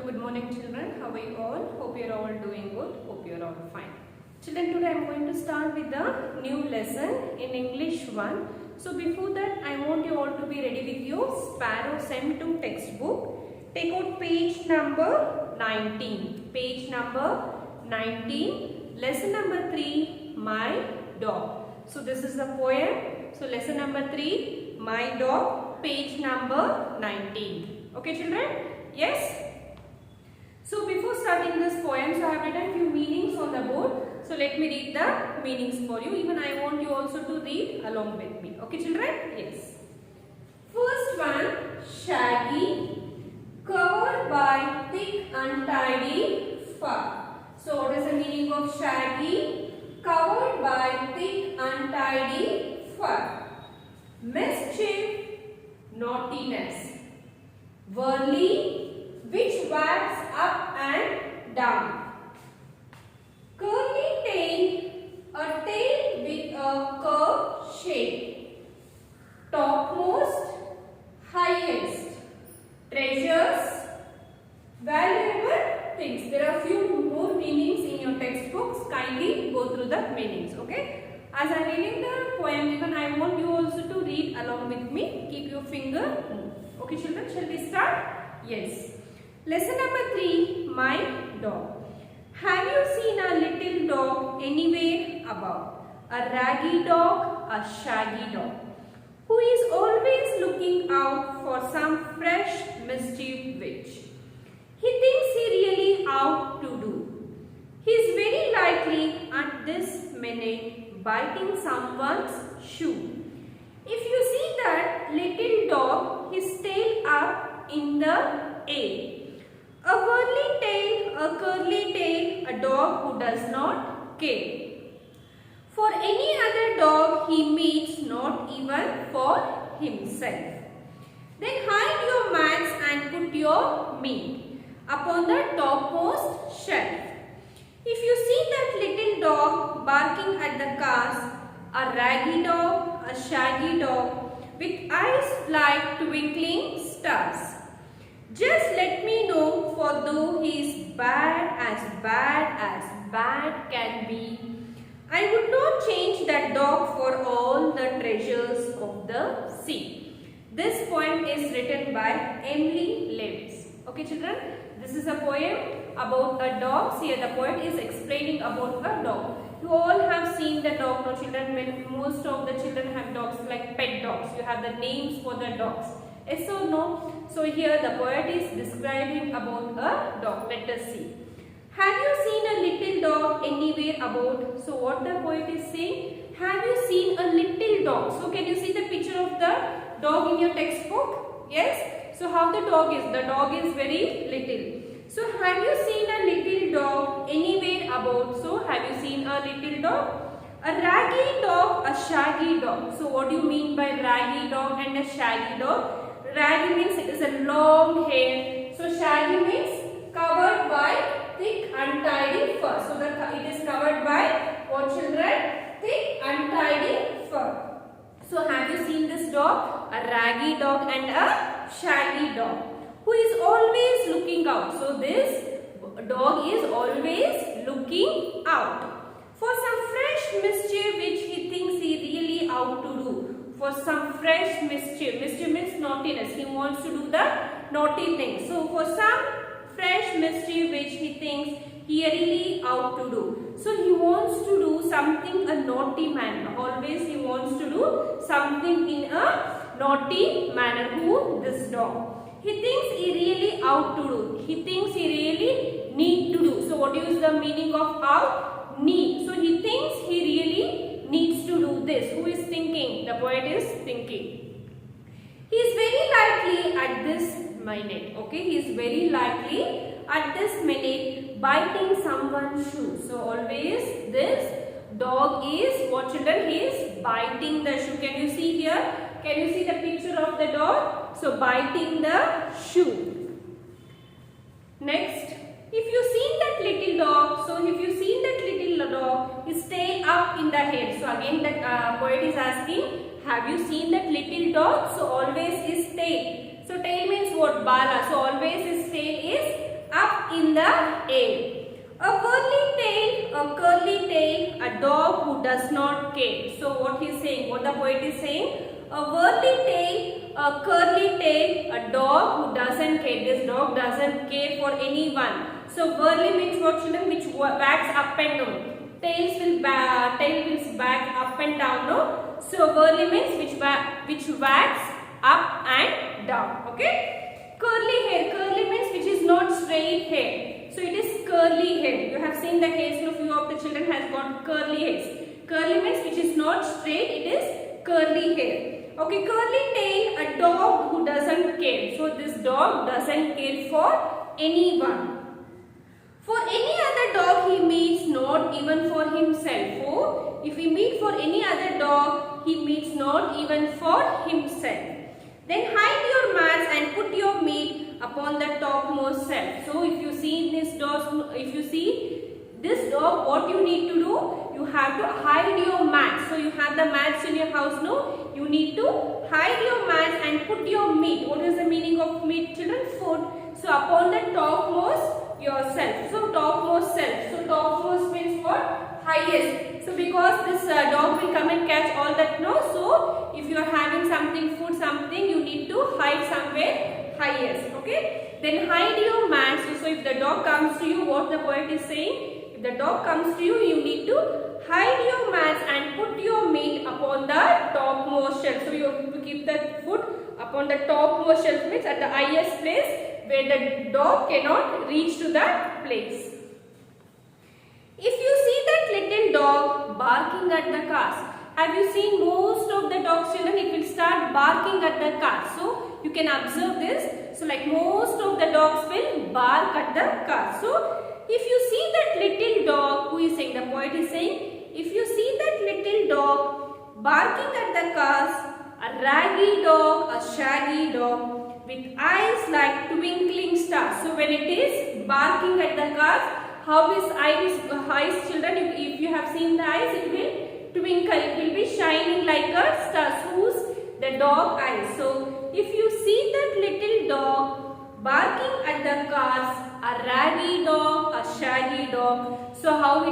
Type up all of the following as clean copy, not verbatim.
good morning children. How are you all? Hope you are all doing good. Hope you are all fine. Children, today I am going to start with the new lesson in English 1. So before that, I want you all to be ready with your Sparrow Sem 2 textbook. Take out page number 19. Page number 19. Lesson number 3, My Dog. So this is the poem. So lesson number 3, My Dog, page number 19. Okay children? Yes? So before starting this poem, so I have written few meanings on the board. So let me read the meanings for you. Even I want you also to read along with me. Okay children? Yes. First one, shaggy, covered by thick untidy fur. So what is the meaning of shaggy? Covered by thick untidy fur. Mischief, naughtiness. Whirly, which wags up and down. Curly tail, a tail with a curved shape. Topmost, highest. Treasures, valuable things. There are few more meanings in your textbooks. Kindly go through the meanings. Okay. As I am reading the poem, even I want you also to read along with me. Keep your finger moved. Okay children, shall we start? Yes. Lesson number 3, My Dog. Have you seen a little dog anywhere about? A raggy dog, a shaggy dog, who is always looking out for some fresh mischief which he thinks he really ought to do. He is very likely at this minute biting someone's shoe. If you see that little dog, his tail up in the air. A whirly tail, a curly tail, a dog who does not care for any other dog he meets, not even for himself. Then hide your mats and put your meat upon the topmost shelf. If you see that little dog barking at the cars, a raggy dog, a shaggy dog, with eyes like twinkling stars, just let me know, for though he is bad can be, I would not change that dog for all the treasures of the sea. This poem is written by Emily Lewis. Okay children, this is a poem about a dog. See, the poet is explaining about a dog. You all have seen the dog, no children? When most of the children have dogs like pet dogs. You have the names for the dogs. Yes or no? So here the poet is describing about a dog. Let us see. Have you seen a little dog anywhere about? So what the poet is saying? Have you seen a little dog? So can you see the picture of the dog in your textbook? Yes? So how the dog is? The dog is very little. So have you seen a little dog anywhere about? So have you seen a little dog? A raggy dog, a shaggy dog. So what do you mean by raggy dog and a shaggy dog? Raggy means it is a long hair. So shaggy means covered by thick untidy fur. So it is covered by what children? Thick untidy fur. So have you seen this dog? A raggy dog and a shaggy dog, who is always looking out. So this dog is always looking out for some fresh mischief which he thinks he really ought to do. For some fresh mischief. Mischief means naughtiness. He wants to do the naughty thing. So for some fresh mischief which he thinks he really ought to do. So he wants to do something a naughty manner. Always he wants to do something in a naughty manner. Who? This dog. He thinks he really ought to do. He thinks he really need to do. So what is the meaning of ought? Need. So he thinks he really needs to do this. Who is thinking? The poet is thinking. He is very likely at this minute. Okay, he is very likely at this minute biting someone's shoe. So always this dog is, what children? He is biting the shoe. Can you see here? Can you see the picture of the dog? So biting the shoe. Next, if you seen that little dog, so if you seen that little dog, his tail up in the air. So again the poet is asking, have you seen that little dog? So always his tail. So tail means what? Bala. So always his tail is a curly tail, a dog who does not care. So what he is saying, what the poet is saying, a whirly tail, a curly tail, a dog who doesn't care. This dog doesn't care for anyone. So whirly means what, children? Which wags up and down. Tail will wag up and down. No. So whirly means which wags up and down. Okay. Curly hair. Curly means which is not straight hair. So it is curly hair. You have seen the hairs. So few of the children has got curly hairs. Curly means which is not straight. It is curly hair. Okay, curly tail, a dog who doesn't care. So this dog doesn't care for anyone. For any other dog he meets, not even for himself. For if he meets for any other dog, he meets not even for himself. Then hide your mats and put your meat upon the topmost shelf. So if you see this dog, what you need to do? You have to hide your mats. So you have the mats in your house, no? You need to hide your mats and put your meat. What is the meaning of meat, children? Food. So upon the topmost yourself. So topmost self. So topmost means what? Highest. So because this dog will come and catch all that, no? So if you are having something, food, something, you need to hide somewhere highest. Okay? Then hide your mats. So if the dog comes to you, what the poet is saying? If the dog comes to you, you need to hide your mats and put your meat upon the topmost shelf. So you have to keep the food upon the topmost shelf, means at the highest place where the dog cannot reach to that place. If you see that little dog barking at the cars, have you seen most of the dogs, children? It will start barking at the cars. So you can observe this. So like most of the dogs will bark at the cars. So if you see that little dog, who is saying? The poet is saying, if you see that little dog barking at the cars, a raggy dog, a shaggy dog with eyes like twinkling stars. So when it is barking at the cars, how is eyes, children? If you have seen the eyes, it will twinkle. It will be shining like a star. Who's the dog eyes? So if you see that little dog barking at the cars, a raggy dog, a shaggy dog. So how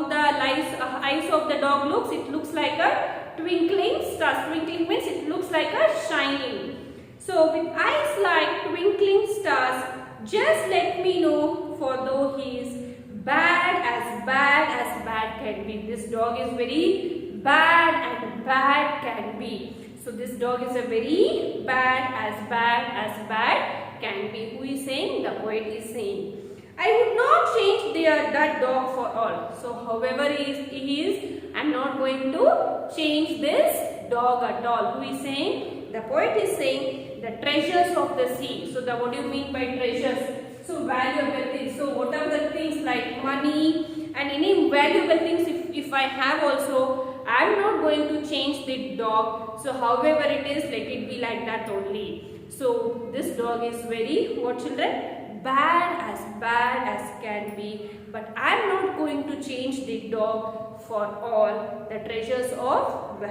the eyes of the dog looks? It looks like a twinkling star. Twinkling means it looks like a shining. So with eyes like twinkling stars, just let me know, for though he is bad as bad can be. This dog is very bad and bad can be. So this dog is a very bad as bad can be. Who is saying? The poet is saying. I would not change that dog for all. So however he is, I am not going to change this dog at all. Who is saying? The poet is saying the treasures of the sea. So what do you mean by treasures? So valuable things. So whatever the things like money and any valuable things, if I have also, I am not going to change the dog. So however it is, let it be like that only. So this dog is very, what children? Bad as can be. But I am not going to change the dog for all the treasures of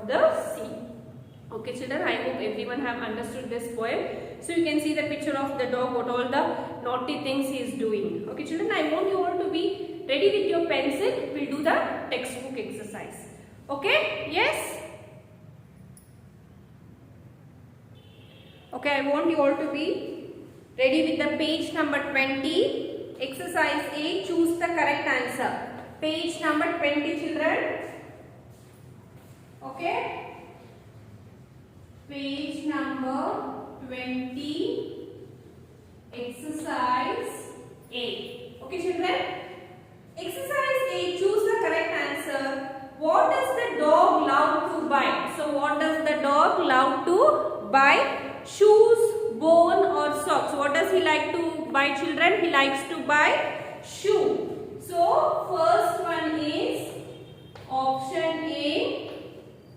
the sea. Okay children, I hope everyone have understood this poem. So you can see the picture of the dog, what all the naughty things he is doing. Okay children, I want you all to be ready with your pencil. We will do the textbook exercise. Okay? Yes? Okay, I want you all to be ready with the page number 20. Exercise A, choose the correct answer. Page number 20 children. Okay? Page number 20, exercise A. Okay children? Exercise A, choose the correct answer. What does the dog love to buy? So what does the dog love to buy? Shoes, bone or socks. What does he like to buy children? He likes to buy shoe. So first one is option A,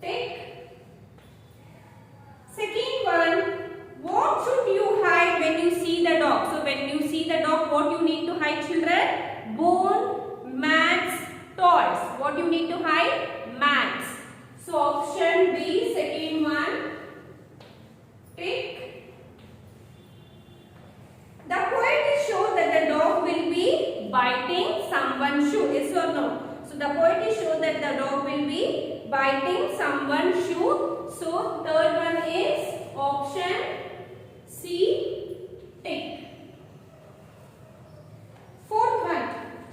tick. Second one, what should you hide when you see the dog? So when you see the dog, what you need to hide children? Bone, mats, toys. What you need to hide? Mats. So option B, second one, tick. The poet is sure that the dog will be biting some someone's shoe. Yes or no? So the poet is sure that the dog will be biting someone's shoe. So third one is option C, tick. Fourth one,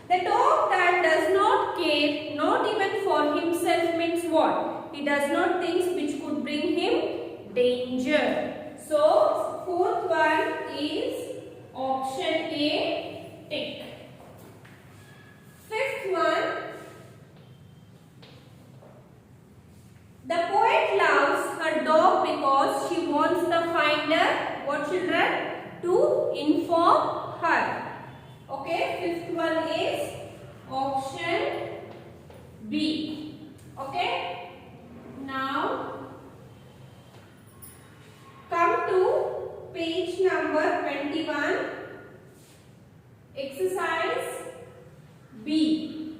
the dog that does not care, not even for himself, means what? He does not think which could bring him danger. So fourth one is option A, tick. Fifth one, the poet loves her dog because she wants the finder, what children? To inform her. Okay, fifth one is option B. Okay, now come to page number 21, exercise B.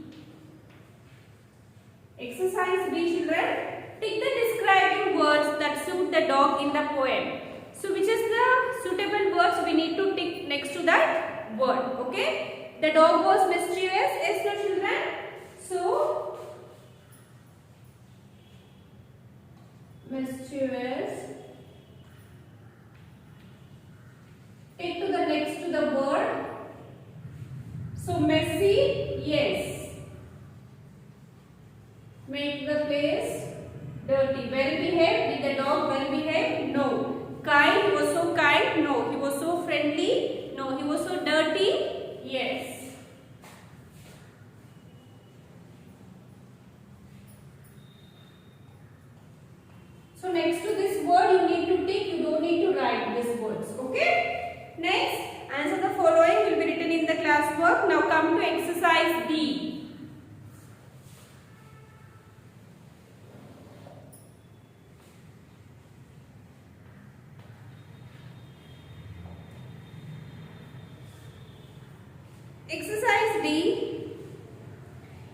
Exercise B, children. Tick the describing words that suit the dog in the poem. So which is the suitable words we need to tick next to that word? Okay, the dog was mischievous. Yes, no children? So mischievous. Tick to the next to the word. So messy, yes. Make the place dirty. Well behaved. Did the dog well behave? No. Kind, he was so kind? No. He was so friendly? No. He was so dirty? Yes. So next to this word you need to tick, you don't need to write these words. Okay? Next, answer the following will be written in the class work. Now come to exercise D. Exercise D.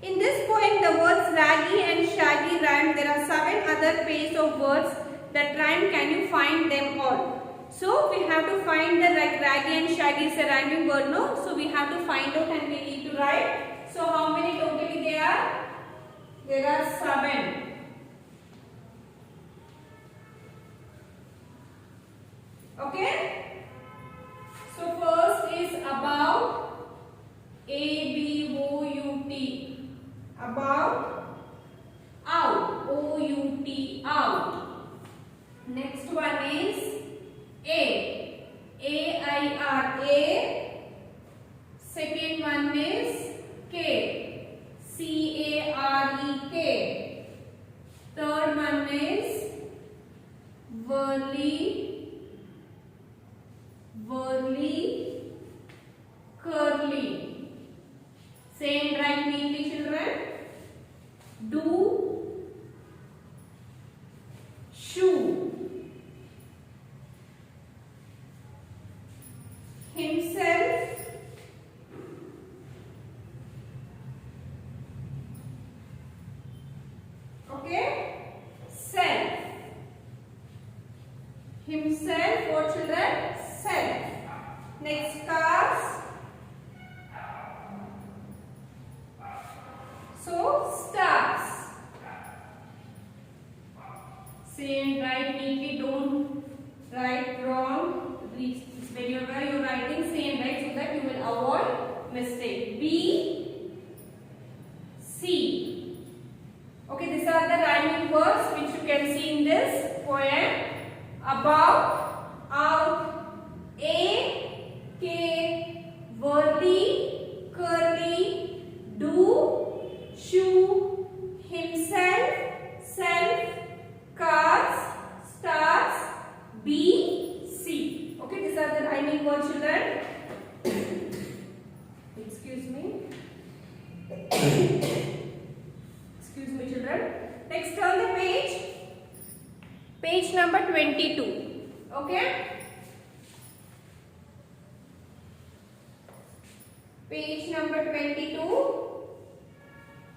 In this poem, the words raggy and shaggy rhyme. There are 7 other pairs of words that rhyme. Can you find them all? So we have to find the raggy and shaggy is a rhyming word, no? So we have to find out and we need to write. So how many totally there are? There are 7. Okay? So first is about. A-B-O-U-T. About. Out. O-U-T. Out. Next one is A. A-I-R. A. Second one is K. C-A-R-E-K. Third one is Whirly. Whirly. Curly. Same right neatly, children. Do. Shoe. Himself. Okay. Self. Himself, what children? Self. Next, cars. So stars. Same, write neatly, don't write wrong. Whenever you are writing, same write so that you will avoid mistake. B, C. Okay, these are the rhyming words which you can see in this poem. About, out, A, K, worthy, curly, do, shoe, himself, self, cars, stars, B, C. Okay, these are the rhyming words, children. Excuse me. Excuse me, children. Next, turn the page. Page number 22. Okay. Page number 22.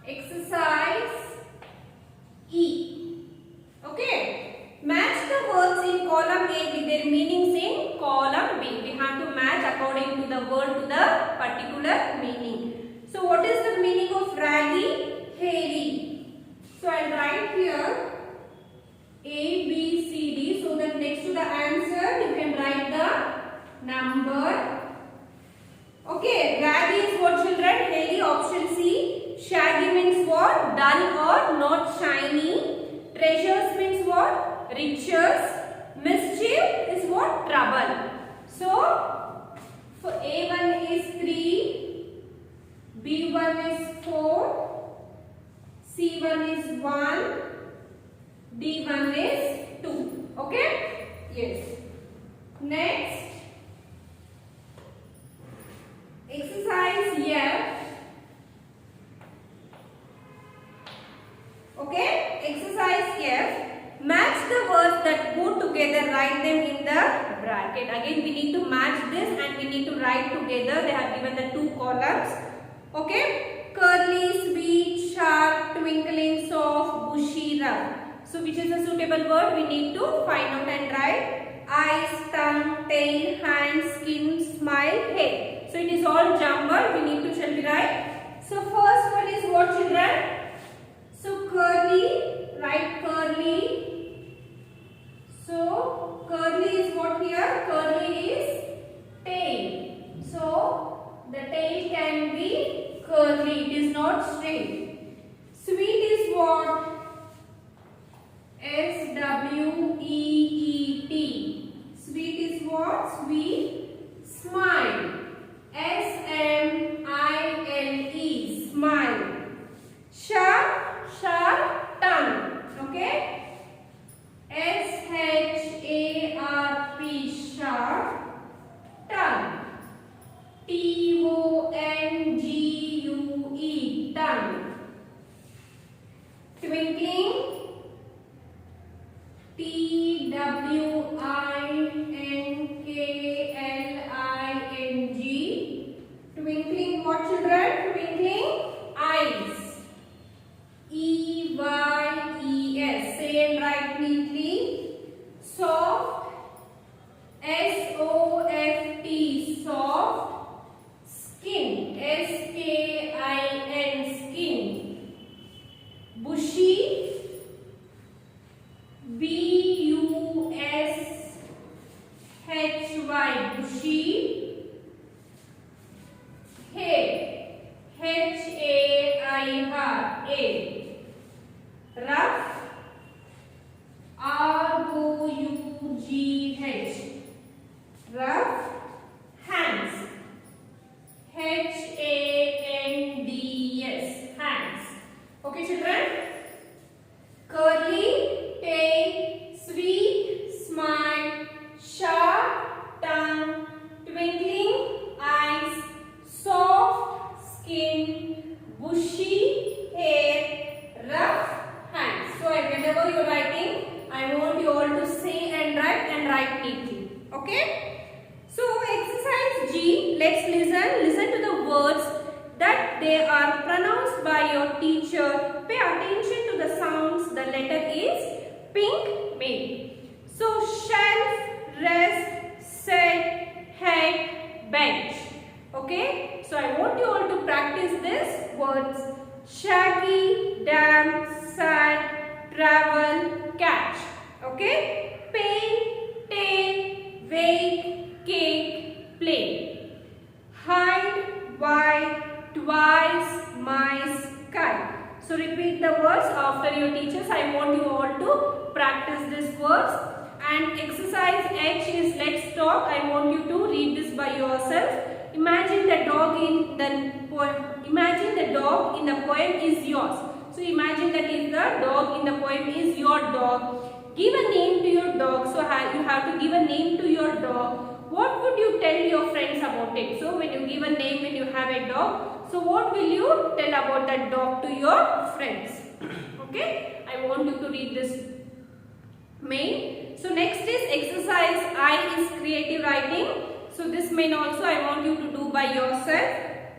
Exercise E. Okay. Match the words in column A with their meanings in column B. We have to match according to the word to the particular meaning. So So what is the meaning of raggy? Hairy. So I'll write here A, B, C, D. So that next to the answer you can write the number. Okay, raggy is what children? Hairy, option C. Shaggy means what? Dull or not shiny. Treasures means what? Riches. Mischief is what? Trouble. So, for A1 is 3, B1 is 4, C1 is 1, D1 is 2. Okay? Yes. Next, exercise F. Okay? Exercise F. Match the words that go together, write them in the bracket. Again, we need to match this and we need to write together. They have given the 2 columns. Okay? Curly, sweet, sharp, twinkling, soft, bushy, rough. So, which is a suitable word? We need to find out and write. Eyes, tongue, tail, hands, skin, smile, head. So, it is all jumbled. We need to shall we write. So, first one is what children? So, curly, write curly. So, curly is what here? Curly is tail. So, the tail can be curly. It is not straight. Sweet is what? S-W-E-E-T. Sweet is what? Sweet. Smile. S-M-I-L-E. Smile. Sharp, sharp, tongue. Okay? S-H-A-R-P, sharp, tongue. T-O-N-G-U-E, tongue. Twinkling, T-W-I-N-K-L-I-N-G. Twinkling what children? Twinkling eyes. E-Y-E-S. Say and write neatly. Soft. S-O-F-T. Soft. Skin. S-K-I-N. Skin. Bushy. B-U-S-H-Y. Bushy. Hair. H-A-I-R. Rough. R-O-U-G-H. Rough. Hands. H-A-N-D-S. Hands. Okay children? Curly, tail, sweet, smile, sharp, tongue, twinkling eyes, soft skin, bushy hair, rough hands. So whenever you are writing, I want you all to say and write neatly. Okay? So exercise G, let's listen to the words that they are pronounced by your teacher. Pay attention to the sounds. The letter is pink male. So shelf, rest, set, head, bench. Okay? So I want you all to practice these words. Shaggy, damp, sad, travel, catch. Okay? Pain, tail, wait, cake, play. Hide, wide, twice, mice, kite. So repeat the words after your teachers. I want you all to practice these words. And exercise H is let's talk. I want you to read this by yourself. Imagine the dog in the poem. Imagine the dog in the poem is yours. So imagine that is the dog in the poem is your dog. Give a name to your dog. So you have to give a name to your dog. What would you tell your friends about it? So when you give a name, when you have a dog, so what will you tell about that dog to your friends? Okay, I want you to read this main. So next is exercise I is creative writing. So this main also I want you to do by yourself.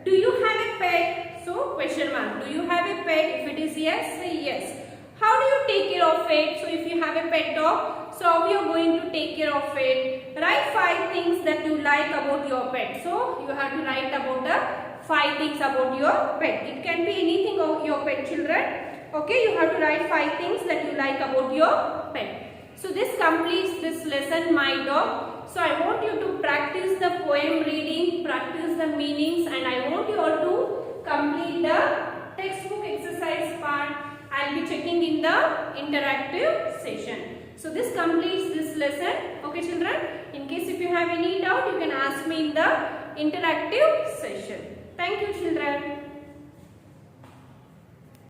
Do you have a pet? So question mark. Do you have a pet? If it is yes, say yes. How do you take care of it? So if you have a pet dog, so how you are going to take care of it? Write 5 things that you like about your pet. So you have to write about the 5 things about your pet. It can be anything of your pet, children. Okay, you have to write 5 things that you like about your pet. So this completes this lesson, My Dog. So I want you to practice the poem reading, practice the meanings, and I want you all to complete the textbook exercise part. I'll be checking in the interactive session. So this completes this lesson. Okay, children. In case if you have any doubt, you can ask me in the interactive session. Thank you, children.